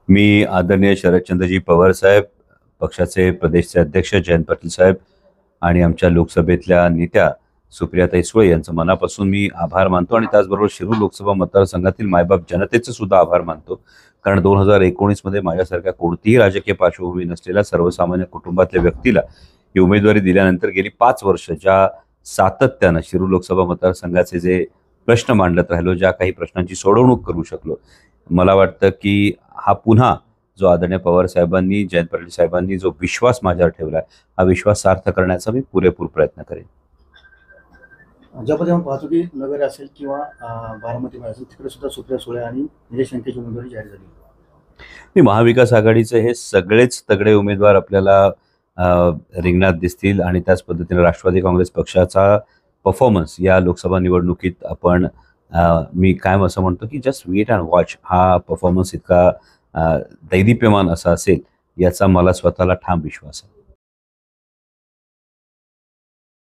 मी आदरणीय शरदचंद्रजी पवार साहेब, पक्षाचे प्रदेशचे अध्यक्ष जयंत पाटील साहेब आणि आमच्या लोकसभेतल्या नेत्या सुप्रियाताई सुळे यांचं मनापासून मी आभार मानतो आणि त्याचबरोबर शिरूर लोकसभा मतदारसंघातील मायबाप जनतेचे सुद्धा आभार मानतो. कारण 2019 मध्ये माझ्यासारख्या कोणतीही राजकीय पार्श्वभूमी नसलेल्या सर्वसामान्य कुटुंबातल्या व्यक्तीला ही उमेदवारी दिल्यानंतर गेली 5 वर्ष ज्या सातत्यानं शिरूर लोकसभा मतदारसंघाचे जे प्रश्न मांडत राहिलो, ज्या काही प्रश्नांची सोडवणूक करू शकलो, मला वाटतं की हा पुन्हा जो आदरणीय पवार साहेबांनी, जयंत पाटील साहेबांनी जो विश्वास माझ्यावर ठेवला हा विश्वास सार्थ करण्याचा मी पुरेपूर प्रयत्न करेन. ज्या पद्धतीने पाहतो की नगर असेल किंवा बारामतीमध्ये असेल तिकडे सुद्धा सुप्रिया सुळे आणि निलेश लंकेची उमेदवारी जाहीर झाली. मी महाविकास आघाडीचे हे सगळेच तगडे उमेदवार आपल्याला रिंगणात दिसतील आणि त्याच पद्धतीने राष्ट्रवादी काँग्रेस पक्षाचा परफॉर्मन्स या लोकसभा निवडणुकीत आपण मी कायम असं म्हणतो की जस्ट वेट अँड वॉच. हा परफॉर्मन्स इतका दैदिप्यमान असा असेल याचा मला स्वतःला ठाम विश्वास आहे.